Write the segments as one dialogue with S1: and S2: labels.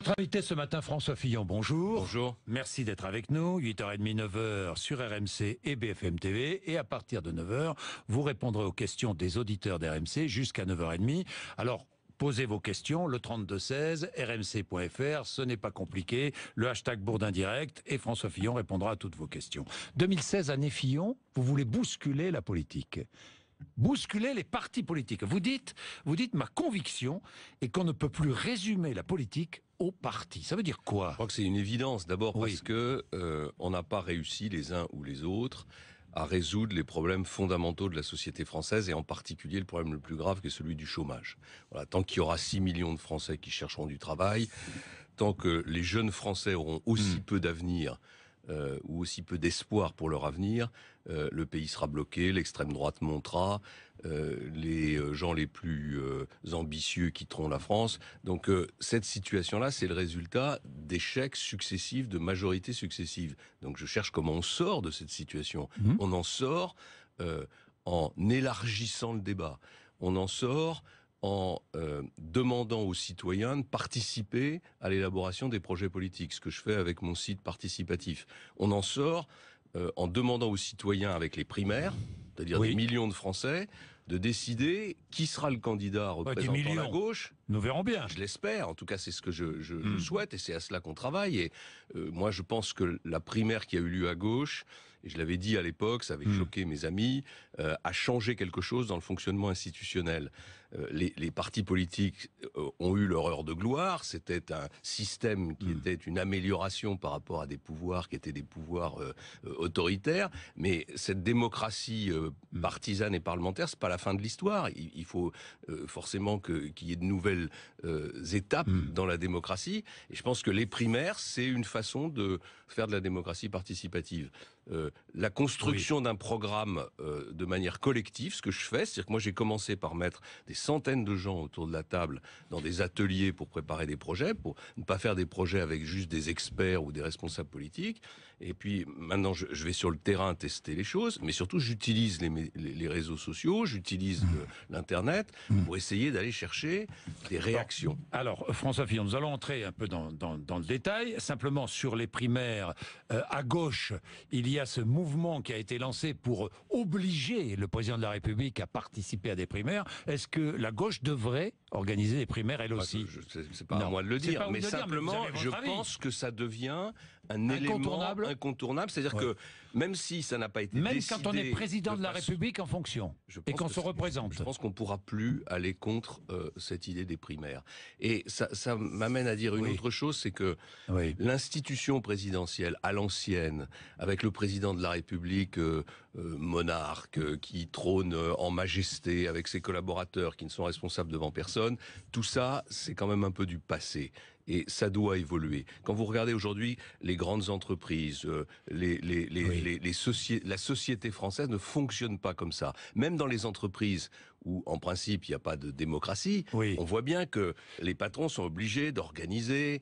S1: Notre invité ce matin, François Fillon, bonjour.
S2: Bonjour.
S1: Merci d'être avec nous. 8h30, 9h sur RMC et BFM TV. Et à partir de 9h, vous répondrez aux questions des auditeurs d'RMC jusqu'à 9h30. Alors, posez vos questions, le 3216, rmc.fr, ce n'est pas compliqué, le hashtag Bourdin Direct, et François Fillon répondra à toutes vos questions. 2016, année Fillon, vous voulez bousculer la politique. Bousculer les partis politiques. Vous dites, ma conviction est qu'on ne peut plus résumer la politique aux partis. Ça veut dire quoi?
S2: Je crois que c'est une évidence. D'abord parce que on n'a pas réussi les uns ou les autres à résoudre les problèmes fondamentaux de la société française et en particulier le problème le plus grave qui est celui du chômage. Voilà, tant qu'il y aura 6 millions de Français qui chercheront du travail, tant que les jeunes Français auront aussi peu d'avenir ou aussi peu d'espoir pour leur avenir, le pays sera bloqué, l'extrême droite montera, les gens les plus ambitieux quitteront la France. Donc cette situation-là, c'est le résultat d'échecs successifs, de majorités successives. Donc je cherche comment on sort de cette situation. On en sort en élargissant le débat. On en sort en demandant aux citoyens de participer à l'élaboration des projets politiques, ce que je fais avec mon site participatif. On en sort en demandant aux citoyens, avec les primaires, c'est-à-dire des millions de Français, de décider qui sera le candidat représentant la gauche.
S1: Nous verrons bien.
S2: Je l'espère, en tout cas c'est ce que je souhaite et c'est à cela qu'on travaille. Et moi je pense que la primaire qui a eu lieu à gauche, et je l'avais dit à l'époque, ça avait choqué mes amis, a changé quelque chose dans le fonctionnement institutionnel. Les partis politiques ont eu leur heure de gloire, c'était un système qui était une amélioration par rapport à des pouvoirs qui étaient des pouvoirs autoritaires, mais cette démocratie partisane et parlementaire, c'est pas la fin de l'histoire. Il faut forcément qu'il y ait de nouvelles étapes dans la démocratie, et je pense que les primaires, c'est une façon de faire de la démocratie participative. La construction d'un programme de manière collective, ce que je fais, c'est-à-dire que moi j'ai commencé par mettre des centaines de gens autour de la table dans des ateliers pour préparer des projets, pour ne pas faire des projets avec juste des experts ou des responsables politiques. Et puis maintenant je vais sur le terrain tester les choses, mais surtout j'utilise les réseaux sociaux, j'utilise l'internet pour essayer d'aller chercher des réactions.
S1: Alors François Fillon, nous allons entrer un peu dans le détail. Simplement sur les primaires à gauche, il y a ce mouvement qui a été lancé pour obliger le président de la République à participer à des primaires. Est-ce que la gauche devrait organiser des primaires elle aussi?
S2: C'est pas à moi de le dire, mais simplement je pense que ça devient un élément incontournable. C'est-à-dire que même si ça n'a pas été décidé...
S1: Même quand on est président de la République en fonction et qu'on se représente.
S2: Je pense qu'on ne pourra plus aller contre cette idée des primaires. Et ça m'amène à dire une autre chose, c'est que l'institution présidentielle à l'ancienne, avec le président de la République monarque qui trône en majesté, avec ses collaborateurs qui ne sont responsables devant personne, tout ça, c'est quand même un peu du passé. Et ça doit évoluer. Quand vous regardez aujourd'hui les grandes entreprises, la société française ne fonctionne pas comme ça. Même dans les entreprises où, en principe, il n'y a pas de démocratie, on voit bien que les patrons sont obligés d'organiser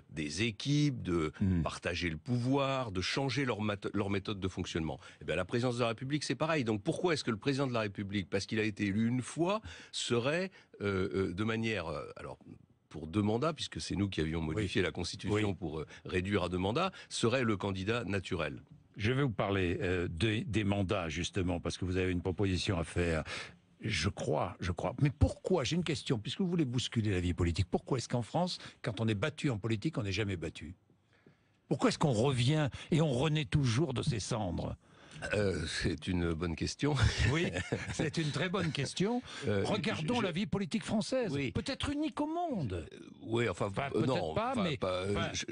S2: des équipes, de partager le pouvoir, de changer leur méthode de fonctionnement. Et bien, la présidence de la République, c'est pareil. Donc pourquoi est-ce que le président de la République, parce qu'il a été élu une fois, serait de manière... pour 2 mandats, puisque c'est nous qui avions modifié la Constitution pour réduire à 2 mandats, serait le candidat naturel.
S1: Je vais vous parler des mandats, justement, parce que vous avez une proposition à faire. Je crois. Mais pourquoi, j'ai une question, puisque vous voulez bousculer la vie politique, pourquoi est-ce qu'en France, quand on est battu en politique, on n'est jamais battu? Pourquoi est-ce qu'on revient et on renaît toujours de ses cendres?
S2: C'est une bonne question.
S1: Oui, c'est une très bonne question. Regardons la vie politique française, peut-être unique au monde.
S2: Oui, enfin,
S1: peut-être pas, mais...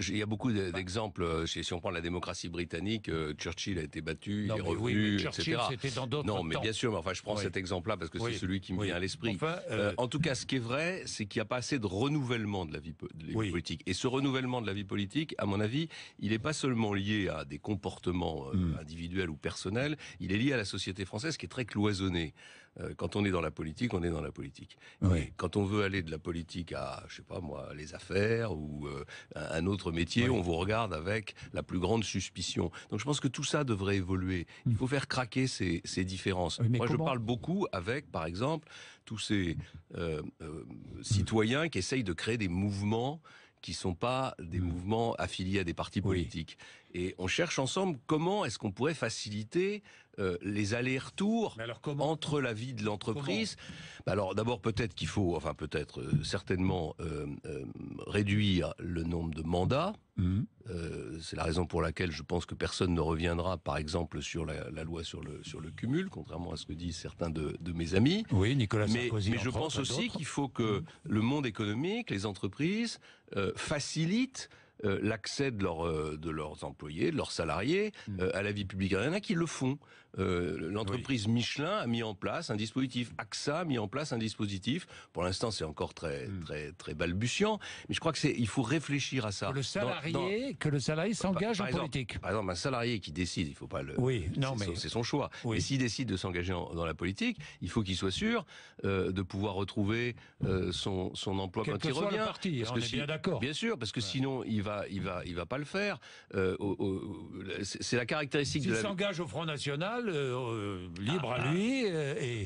S2: il y a beaucoup d'exemples. Si on prend la démocratie britannique, Churchill a été battu, il est revenu,
S1: mais Churchill,
S2: etc.
S1: c'était dans d'autres
S2: Non, mais
S1: temps.
S2: bien sûr, mais enfin, je prends cet exemple-là parce que c'est celui qui me vient à l'esprit.
S1: Enfin,
S2: en tout cas, ce qui est vrai, c'est qu'il n'y a pas assez de renouvellement de la vie politique. Et ce renouvellement de la vie politique, à mon avis, il n'est pas seulement lié à des comportements individuels ou personnels, il est lié à la société française qui est très cloisonnée. Quand on est dans la politique, on est dans la politique. Et quand on veut aller de la politique à, je sais pas moi, les affaires ou un autre métier, on vous regarde avec la plus grande suspicion. Donc je pense que tout ça devrait évoluer. Il faut faire craquer ces différences. Moi, je parle beaucoup avec, par exemple, tous ces citoyens qui essayent de créer des mouvements qui sont pas des mouvements affiliés à des partis politiques. Et on cherche ensemble comment est-ce qu'on pourrait faciliter les allers-retours entre la vie de l'entreprise. Alors d'abord peut-être qu'il faut, enfin peut-être certainement réduire le nombre de mandats. C'est la raison pour laquelle je pense que personne ne reviendra, par exemple, sur la loi sur le cumul, contrairement à ce que disent certains de mes amis.
S1: Oui, Nicolas Sarkozy.
S2: Mais je pense aussi qu'il faut que le monde économique, les entreprises, facilitent l'accès de leurs employés, de leurs salariés à la vie publique. Il y en a qui le font. L'entreprise Michelin a mis en place un dispositif. AXA a mis en place un dispositif. Pour l'instant, c'est encore très balbutiant. Mais je crois qu'il faut réfléchir à ça.
S1: Que le salarié s'engage en politique.
S2: Par exemple, un salarié qui décide, il ne faut pas le... c'est son choix.
S1: Oui.
S2: Mais s'il décide de s'engager dans la politique, il faut qu'il soit sûr de pouvoir retrouver son emploi quand il revient.
S1: Le parti, on est bien d'accord.
S2: Bien sûr, parce que sinon, il va pas le faire. C'est la caractéristique
S1: S'il s'engage au Front National, libre à lui.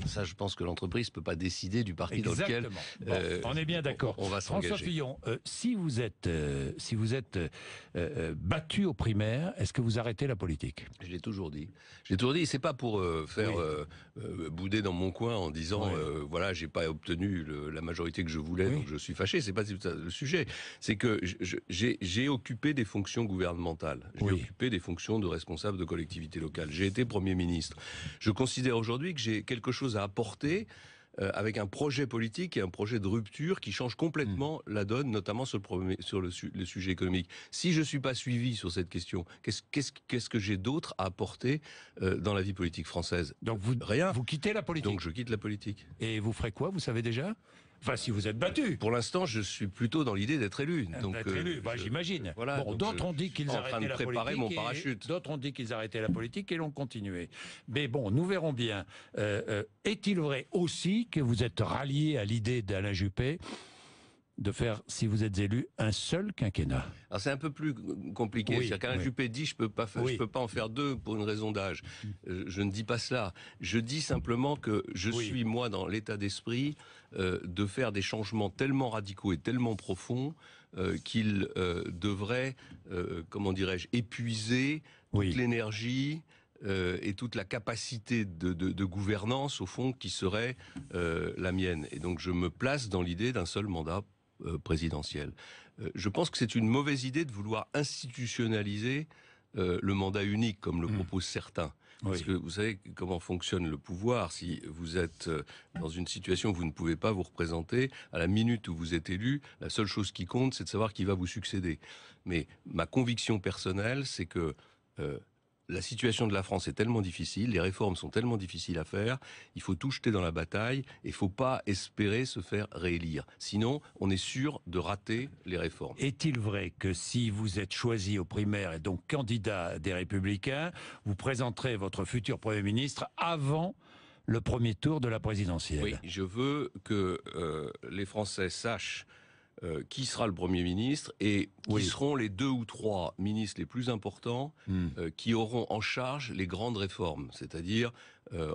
S2: Ça, je pense que l'entreprise peut pas décider du parti dans lequel.
S1: On est bien d'accord.
S2: On va s'engager.
S1: François Fillon, si vous êtes battu aux primaires, est-ce que vous arrêtez la politique?
S2: Je l'ai toujours dit. C'est pas pour faire bouder dans mon coin en disant voilà, j'ai pas obtenu la majorité que je voulais, donc je suis fâché. C'est pas le sujet. C'est que j'ai occupé des fonctions gouvernementales. J'ai occupé des fonctions de responsable de collectivité locale. J'ai été Premier ministre. Je considère aujourd'hui que j'ai quelque chose à apporter avec un projet politique et un projet de rupture qui change complètement la donne, notamment sur le sujet économique. Si je ne suis pas suivi sur cette question, qu'est-ce que j'ai d'autre à apporter dans la vie politique française?
S1: Donc
S2: rien.
S1: Vous quittez la politique.
S2: Donc je quitte la politique.
S1: Et vous ferez quoi? Vous savez déjà? Enfin, si vous êtes battu.
S2: Pour l'instant, je suis plutôt dans l'idée d'être élu.
S1: Donc, j'imagine.
S2: Voilà,
S1: d'autres ont dit qu'ils arrêtaient la politique.
S2: Mon parachute.
S1: D'autres ont dit qu'ils arrêtaient la politique et l'ont continué. Mais bon, nous verrons bien. Est-il vrai aussi que vous êtes rallié à l'idée d'Alain Juppé de faire, si vous êtes élu, un seul quinquennat?
S2: Alors c'est un peu plus compliqué. C'est-à-dire qu'Alain Juppé dit je peux pas en faire deux pour une raison d'âge. Je ne dis pas cela. Je dis simplement que je suis moi dans l'état d'esprit de faire des changements tellement radicaux et tellement profonds qu'il devrait, comment dirais-je, épuiser toute l'énergie et toute la capacité de gouvernance, au fond, qui serait la mienne. Et donc je me place dans l'idée d'un seul mandat présidentiel. Je pense que c'est une mauvaise idée de vouloir institutionnaliser le mandat unique, comme le proposent certains. Parce que vous savez comment fonctionne le pouvoir. Si vous êtes dans une situation où vous ne pouvez pas vous représenter, à la minute où vous êtes élu, la seule chose qui compte, c'est de savoir qui va vous succéder. Mais ma conviction personnelle, c'est que la situation de la France est tellement difficile, les réformes sont tellement difficiles à faire, il faut tout jeter dans la bataille et il ne faut pas espérer se faire réélire. Sinon, on est sûr de rater les réformes.
S1: Est-il vrai que si vous êtes choisi aux primaires et donc candidat des Républicains, vous présenterez votre futur Premier ministre avant le premier tour de la présidentielle?
S2: Oui, je veux que les Français sachent qui sera le Premier ministre et qui seront les 2 ou 3 ministres les plus importants qui auront en charge les grandes réformes. C'est-à-dire,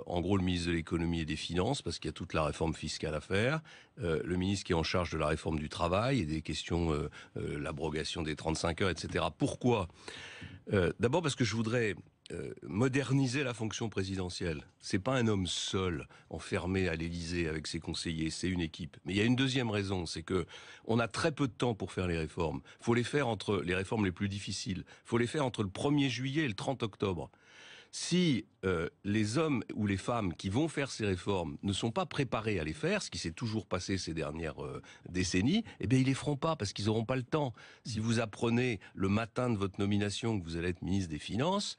S2: en gros, le ministre de l'économie et des finances, parce qu'il y a toute la réforme fiscale à faire, le ministre qui est en charge de la réforme du travail et des questions, l'abrogation des 35 heures, etc. Pourquoi? D'abord parce que je voudrais moderniser la fonction présidentielle. C'est pas un homme seul, enfermé à l'Élysée avec ses conseillers, c'est une équipe. Mais il y a une deuxième raison, c'est que on a très peu de temps pour faire les réformes. Faut les faire entre les réformes les plus difficiles. Faut les faire entre le 1er juillet et le 30 octobre. Si les hommes ou les femmes qui vont faire ces réformes ne sont pas préparés à les faire, ce qui s'est toujours passé ces dernières décennies, eh bien ils les feront pas parce qu'ils n'auront pas le temps. Si vous apprenez le matin de votre nomination que vous allez être ministre des Finances,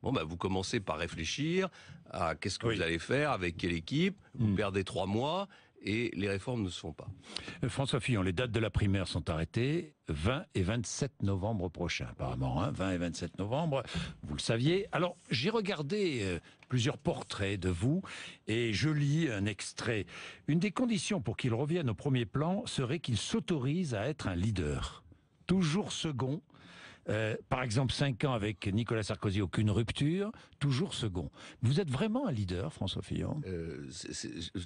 S2: vous commencez par réfléchir à qu'est-ce que vous allez faire, avec quelle équipe, vous perdez 3 mois et les réformes ne se font pas.
S1: François Fillon, les dates de la primaire sont arrêtées 20 et 27 novembre prochains, apparemment. 20 et 27 novembre, vous le saviez. Alors, j'ai regardé plusieurs portraits de vous et je lis un extrait. Une des conditions pour qu'il revienne au premier plan serait qu'il s'autorise à être un leader. Toujours second, Par exemple, 5 ans avec Nicolas Sarkozy, aucune rupture, toujours second. Vous êtes vraiment un leader, François Fillon?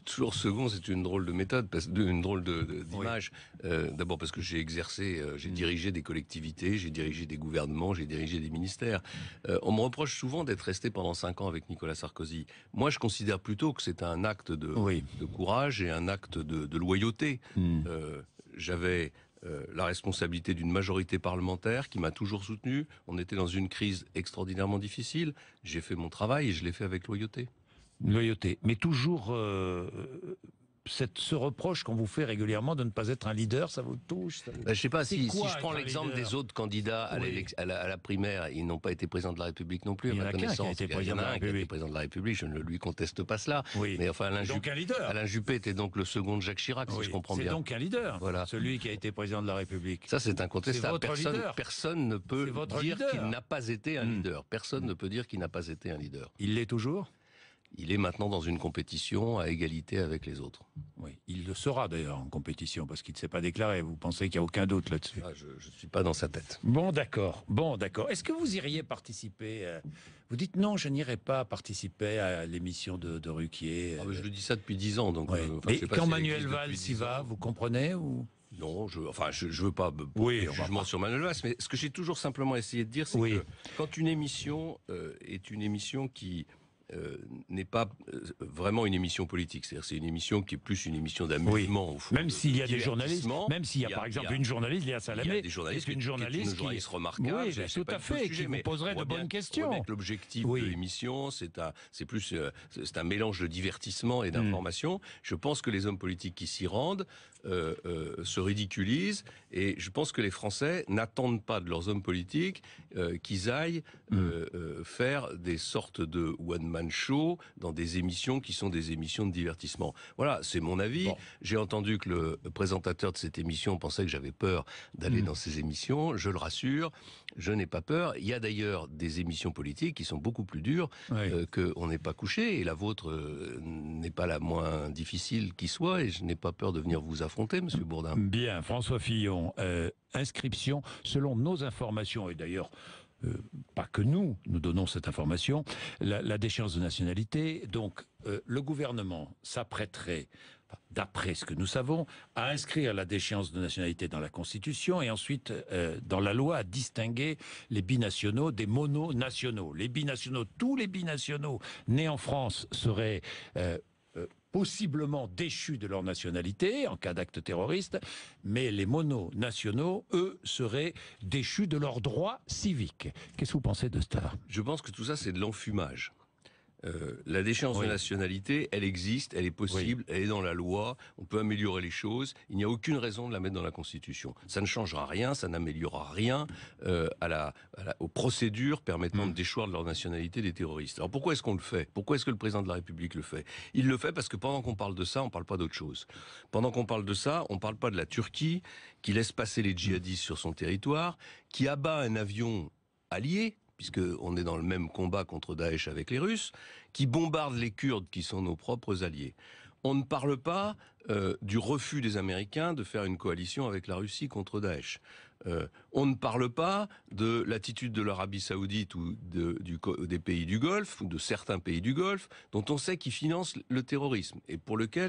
S2: Toujours second, c'est une drôle de méthode, une drôle d'image. Oui. D'abord parce que j'ai exercé, j'ai dirigé des collectivités, j'ai dirigé des gouvernements, j'ai dirigé des ministères. On me reproche souvent d'être resté pendant 5 ans avec Nicolas Sarkozy. Moi, je considère plutôt que c'est un acte de courage et un acte de loyauté. J'avais la responsabilité d'une majorité parlementaire qui m'a toujours soutenu. On était dans une crise extraordinairement difficile. J'ai fait mon travail et je l'ai fait avec loyauté.
S1: Loyauté, mais toujours ce reproche qu'on vous fait régulièrement de ne pas être un leader, ça vous touche ça vous...
S2: Je ne sais pas, si je prends l'exemple des autres candidats à la primaire, ils n'ont pas été présidents de la République non plus.
S1: Il y en a qu'un qui a été président de la République.
S2: Qui a été président de la République, je ne lui conteste pas cela.
S1: Oui.
S2: Mais enfin, Alain Juppé était donc le second de Jacques Chirac, si je comprends bien.
S1: C'est donc un leader, voilà. Celui qui a été président de la République.
S2: Ça, c'est incontestable. Personne ne peut dire qu'il n'a pas été un leader. Personne ne peut dire qu'il n'a pas été un leader.
S1: Il l'est toujours ?
S2: Il est maintenant dans une compétition à égalité avec les autres.
S1: Oui, il le sera d'ailleurs en compétition parce qu'il ne s'est pas déclaré. Vous pensez qu'il n'y a aucun doute là-dessus?
S2: Je ne suis pas dans sa tête.
S1: Bon, d'accord. Est-ce que vous iriez participer Vous dites non, je n'irai pas participer à l'émission de Ruquier.
S2: Je le dis ça depuis 10 ans. Donc,
S1: et quand Manuel Valls y va, vous comprenez ou...
S2: Non, je veux pas jugement sur Manuel Valls, mais ce que j'ai toujours simplement essayé de dire, c'est que quand une émission est une émission qui n'est pas vraiment une émission politique. C'est-à-dire c'est une émission qui est plus une émission d'amusement.
S1: Oui. Même s'il y a des journalistes, même s'il y a par exemple une journaliste, Léa Salamé,
S2: qui est une journaliste remarquable.
S1: Oui, tout à fait, qui vous poserait de bonnes questions.
S2: L'objectif de l'émission, c'est un mélange de divertissement et d'information. Je pense que les hommes politiques qui s'y rendent se ridiculisent, et je pense que les Français n'attendent pas de leurs hommes politiques qu'ils aillent faire des sortes de one-man show dans des émissions qui sont des émissions de divertissement. Voilà, c'est mon avis. Bon. J'ai entendu que le présentateur de cette émission pensait que j'avais peur d'aller dans ces émissions. Je le rassure, je n'ai pas peur. Il y a d'ailleurs des émissions politiques qui sont beaucoup plus dures qu'on n'est pas couché, et la vôtre n'est pas la moins difficile qui soit, et je n'ai pas peur de venir vous affronter, Monsieur Bourdin.
S1: Bien, François Fillon, inscription, selon nos informations, et d'ailleurs pas que nous donnons cette information, la déchéance de nationalité, donc le gouvernement s'apprêterait, d'après ce que nous savons, à inscrire la déchéance de nationalité dans la Constitution et ensuite dans la loi à distinguer les binationaux des mononationaux. Les binationaux, tous les binationaux nés en France seraient possiblement déchus de leur nationalité en cas d'acte terroriste, mais les mononationaux, eux, seraient déchus de leurs droits civiques. Qu'est-ce que vous pensez de ça?
S2: Je pense que tout ça, c'est de l'enfumage. La déchéance de nationalité, elle existe, elle est possible, elle est dans la loi, on peut améliorer les choses, il n'y a aucune raison de la mettre dans la Constitution. Ça ne changera rien, ça n'améliorera rien aux procédures permettant de déchoir de leur nationalité des terroristes. Alors pourquoi est-ce qu'on le fait? Pourquoi est-ce que le président de la République le fait? Il le fait parce que pendant qu'on parle de ça, on ne parle pas d'autre chose. Pendant qu'on parle de ça, on ne parle pas de la Turquie qui laisse passer les djihadistes sur son territoire, qui abat un avion allié, puisqu'on est dans le même combat contre Daesh avec les Russes, qui bombardent les Kurdes qui sont nos propres alliés. On ne parle pas du refus des Américains de faire une coalition avec la Russie contre Daesh. On ne parle pas de l'attitude de l'Arabie Saoudite ou des pays du Golfe, ou de certains pays du Golfe, dont on sait qu'ils financent le terrorisme, et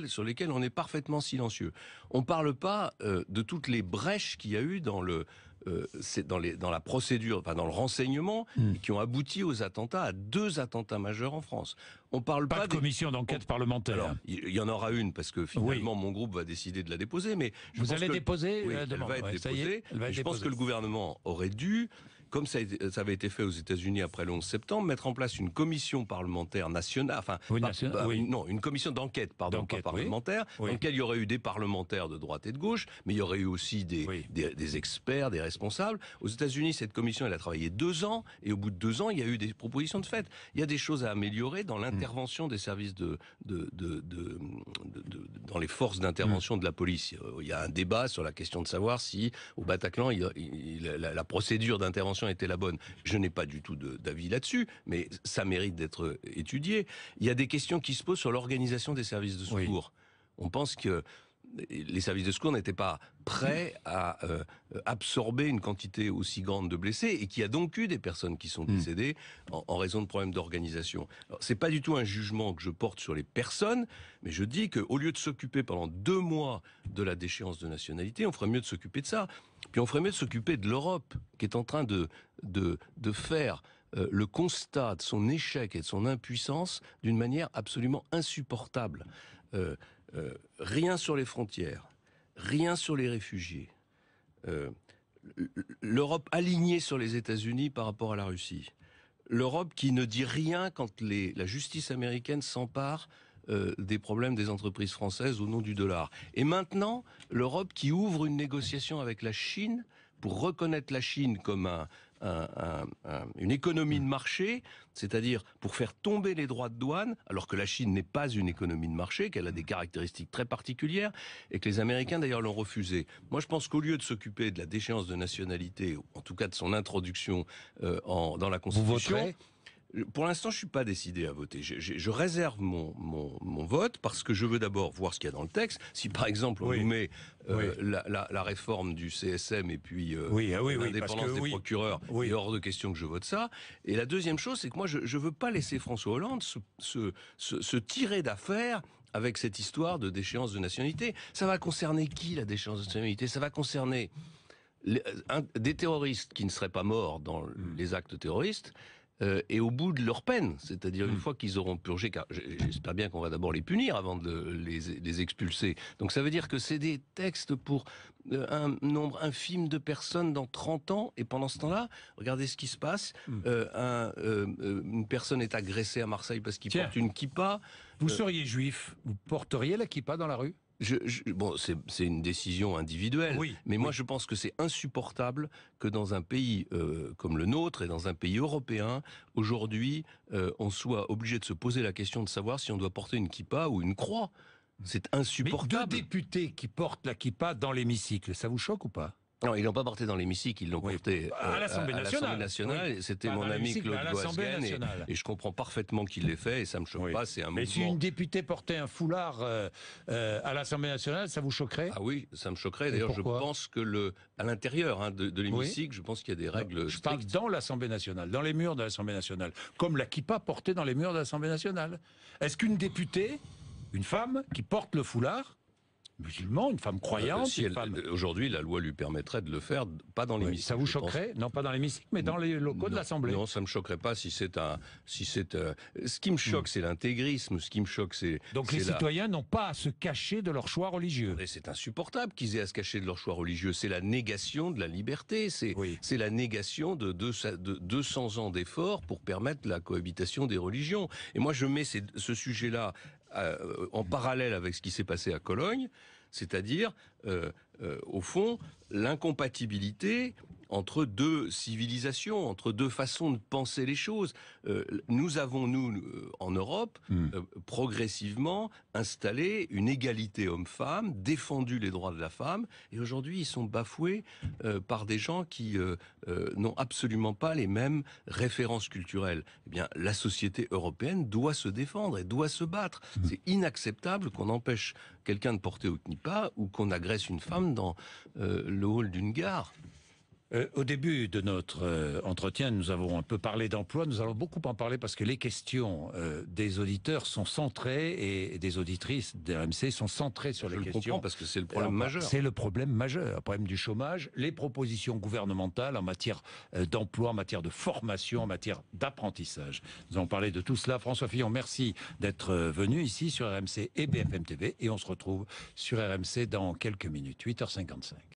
S2: sur lesquels on est parfaitement silencieux. On ne parle pas de toutes les brèches qu'il y a eu dans la procédure, enfin dans le renseignement, qui ont abouti aux attentats, à 2 attentats majeurs en France. On parle
S1: pas de commission d'enquête parlementaire.
S2: Alors, il y en aura une, parce que finalement mon groupe va décider de la déposer, mais
S1: vous allez déposer
S2: la demande. Elle va être déposée. Je pense que le gouvernement aurait dû, comme ça avait été fait aux États-Unis après le 11 septembre, mettre en place une commission parlementaire nationale, une commission d'enquête, pas parlementaire, dans laquelle il y aurait eu des parlementaires de droite et de gauche, mais il y aurait eu aussi des experts, des responsables. Aux États-Unis, cette commission, elle a travaillé 2 ans, et au bout de 2 ans, il y a eu des propositions de fait. Il y a des choses à améliorer dans l'intervention des services dans les forces d'intervention de la police. Il y a un débat sur la question de savoir si, au Bataclan, la procédure d'intervention était la bonne. Je n'ai pas du tout d'avis là-dessus, mais ça mérite d'être étudié. Il y a des questions qui se posent sur l'organisation des services de secours. On pense que les services de secours n'étaient pas prêts à absorber une quantité aussi grande de blessés, et qu'il y a donc eu des personnes qui sont décédées en raison de problèmes d'organisation. C'est pas du tout un jugement que je porte sur les personnes, mais je dis qu'au lieu de s'occuper pendant 2 mois de la déchéance de nationalité, on ferait mieux de s'occuper de ça. Puis on ferait mieux de s'occuper de l'Europe, qui est en train de faire le constat de son échec et de son impuissance d'une manière absolument insupportable. Rien sur les frontières, rien sur les réfugiés. L'Europe alignée sur les États-Unis par rapport à la Russie. L'Europe qui ne dit rien quand la justice américaine s'empare des problèmes des entreprises françaises au nom du dollar. Et maintenant, l'Europe qui ouvre une négociation avec la Chine pour reconnaître la Chine comme une économie de marché, c'est-à-dire pour faire tomber les droits de douane, alors que la Chine n'est pas une économie de marché, qu'elle a des caractéristiques très particulières, et que les Américains d'ailleurs l'ont refusé. Moi je pense qu'au lieu de s'occuper de la déchéance de nationalité, ou en tout cas de son introduction dans la Constitution...
S1: Vous voterez ?
S2: Pour l'instant, je suis pas décidé à voter. Je réserve mon vote parce que je veux d'abord voir ce qu'il y a dans le texte. Si par exemple on nous met la réforme du CSM et puis l'indépendance des procureurs, il est hors de question que je vote ça. Et la deuxième chose, c'est que moi je veux pas laisser François Hollande se tirer d'affaire avec cette histoire de déchéance de nationalité. Ça va concerner qui, la déchéance de nationalité? Ça va concerner des terroristes qui ne seraient pas morts dans les actes terroristes, et au bout de leur peine, c'est-à-dire une fois qu'ils auront purgé, car j'espère bien qu'on va d'abord les punir avant de les expulser. Donc ça veut dire que c'est des textes pour un nombre infime de personnes dans 30 ans, et pendant ce temps-là, regardez ce qui se passe. Une personne est agressée à Marseille parce qu'il porte une kippa.
S1: Vous seriez juif, vous porteriez la kippa dans la rue ?
S2: Bon, c'est une décision individuelle, mais moi je pense que c'est insupportable que dans un pays comme le nôtre et dans un pays européen, aujourd'hui, on soit obligé de se poser la question de savoir si on doit porter une kippa ou une croix. C'est insupportable.
S1: Mais 2 députés qui portent la kippa dans l'hémicycle, ça vous choque ou pas ?
S2: Non, ils l'ont pas porté dans l'hémicycle, ils l'ont porté
S1: à l'Assemblée nationale.
S2: C'était mon ami Claude Goasguen, et je comprends parfaitement qu'il l'ait fait, et ça me choque pas. C'est un mouvement.
S1: Mais si une députée portait un foulard à l'Assemblée nationale, ça vous choquerait ?
S2: Ah oui, ça me choquerait. D'ailleurs, je pense que à l'intérieur de l'hémicycle, je pense qu'il y a des règles.
S1: Je parle dans l'Assemblée nationale, dans les murs de l'Assemblée nationale, comme la kippa portée dans les murs de l'Assemblée nationale. Est-ce qu'une députée, une femme qui porte le foulard, musulman, une femme croyante,
S2: aujourd'hui, la loi lui permettrait de le faire, pas dans l'hémicycle.
S1: Ça vous choquerait ? Non, pas dans l'hémicycle, mais dans les locaux de l'Assemblée.
S2: Non, ça me choquerait pas si c'est ce qui me choque, c'est l'intégrisme. Ce qui me choque, c'est...
S1: Donc les citoyens n'ont pas à se cacher de leur choix religieux.
S2: Et c'est insupportable qu'ils aient à se cacher de leur choix religieux. C'est la négation de la liberté. C'est la négation de 200 ans d'efforts pour permettre la cohabitation des religions. Et moi, je mets ce sujet-là en parallèle avec ce qui s'est passé à Cologne, c'est-à-dire, au fond, l'incompatibilité entre 2 civilisations, entre 2 façons de penser les choses. Nous avons, en Europe, progressivement installé une égalité homme-femme, défendu les droits de la femme, et aujourd'hui ils sont bafoués par des gens qui n'ont absolument pas les mêmes références culturelles. Eh bien, la société européenne doit se défendre et doit se battre. C'est inacceptable qu'on empêche quelqu'un de porter au kippa ou qu'on agresse une femme dans le hall d'une gare.
S1: Au début de notre entretien, nous avons un peu parlé d'emploi. Nous allons beaucoup en parler parce que les questions des auditeurs sont centrées et des auditrices d'RMC sont centrées sur les questions. Je comprends
S2: parce que c'est le problème majeur.
S1: C'est le problème majeur, le problème du chômage, les propositions gouvernementales en matière d'emploi, en matière de formation, en matière d'apprentissage. Nous allons parler de tout cela. François Fillon, merci d'être venu ici sur RMC et BFM TV et on se retrouve sur RMC dans quelques minutes, 8h55.